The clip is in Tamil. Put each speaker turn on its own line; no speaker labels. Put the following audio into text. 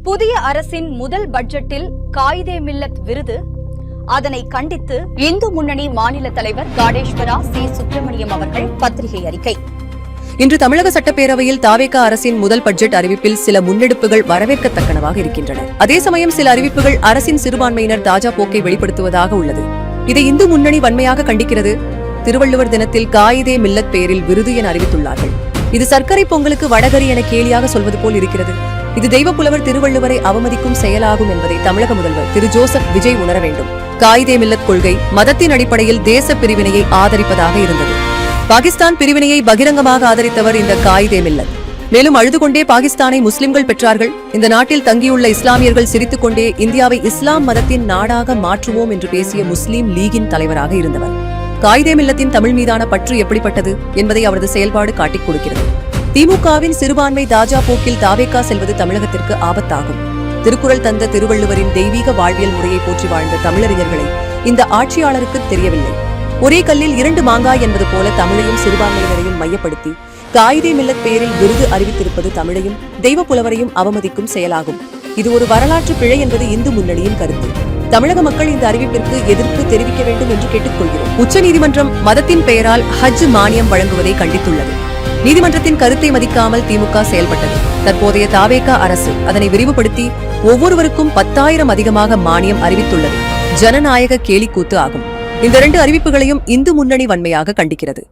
புதிய அரசின் முதல் பட்ஜெட்டில் காயிதே மில்லத் விருது, அதனை கண்டித்து இந்து முன்னணி மாநில தலைவர் காடேஸ்வரா சி சுப்பிரமணியம் அவர்கள் பத்திரிகை அறிக்கை.
இன்று தமிழக சட்டப்பேரவையில் தாவேகா அரசின் முதல் பட்ஜெட் அறிவிப்பில் சில முன்னெடுப்புகள் வரவேற்கத்தக்கனவாக இருக்கின்றன. அதே சமயம் சில அறிவிப்புகள் அரசின் சிறுபான்மையினர் தாஜா போக்கை வெளிப்படுத்துவதாக உள்ளது. இதை இந்து முன்னணி வன்மையாக கண்டிக்கிறது. திருவள்ளுவர் தினத்தில் காயிதே மில்லத் பெயரில் விருது என அறிவித்துள்ளார்கள். இது சர்க்கரை பொங்கலுக்கு வடகரி என கேலியாக சொல்வது போல் இருக்கிறது. இது தெய்வ புலவர் திருவள்ளுவரை அவமதிக்கும் செயலாகும் என்பதை தமிழக முதல்வர் திரு ஜோசப் விஜய் உணர வேண்டும். காயிதே மில்லத் கொள்கை மதத்தின் அடிப்படையில் தேச பிரிவினையை ஆதரிப்பதாக இருந்தது. பாகிஸ்தான் பிரிவினையை பகிரங்கமாக ஆதரித்தவர் இந்த காயிதே மில்லத். மேலும் அழுதுகொண்டே பாகிஸ்தானை முஸ்லிம்கள் பெற்றார்கள். இந்த நாட்டில் தங்கியுள்ள இஸ்லாமியர்கள் சிரித்துக் கொண்டே இந்தியாவை இஸ்லாம் மதத்தின் நாடாக மாற்றுவோம் என்று பேசிய முஸ்லிம் லீகின் தலைவராக இருந்தவர். காயிதே மில்லத்தின் தமிழ் மீதான பற்று எப்படிப்பட்டது என்பதை அவரது செயல்பாடு காட்டிக் கொடுக்கிறது. திமுகவின் சிறுபான்மை தாஜா போக்கில் தாவேகா செல்வது தமிழகத்திற்கு ஆபத்தாகும். திருக்குறள் தந்த திருவள்ளுவரின் தெய்வீக வாழ்வியல் முறையை போற்றி வாழ்ந்த தமிழறிஞர்களை இந்த ஆட்சியாளருக்கு தெரியவில்லை. ஒரே கல்லில் இரண்டு மாங்காய் என்பது போல தமிழையும் சிறுபான்மையினரையும் மையப்படுத்தி காயிதே மில்லத் பெயரில் விருது அறிவித்திருப்பது தமிழையும் தெய்வ புலவரையும் அவமதிக்கும் செயலாகும். இது ஒரு வரலாற்று பிழை என்பது இந்து முன்னணியின் கருத்து. தமிழக மக்கள் இந்த அறிவிப்பிற்கு எதிர்ப்பு தெரிவிக்க வேண்டும் என்று கேட்டுக்கொள்கிறோம். உச்சநீதிமன்றம் மதத்தின் பெயரால் ஹஜ் மானியம் வழங்குவதை கண்டித்துள்ளது. நீதிமன்றத்தின் கருத்தை மதிக்காமல் திமுக செயல்பட்டது. தற்போதைய தாவேகா அரசு அதனை விரிவுபடுத்தி ஒவ்வொருவருக்கும் 10,000 அதிகமாக மானியம் அறிவித்துள்ளது. ஜனநாயக கேலிக்கூத்து ஆகும். இந்த 2 அறிவிப்புகளையும் இந்து முன்னணி வன்மையாக கண்டிக்கிறது.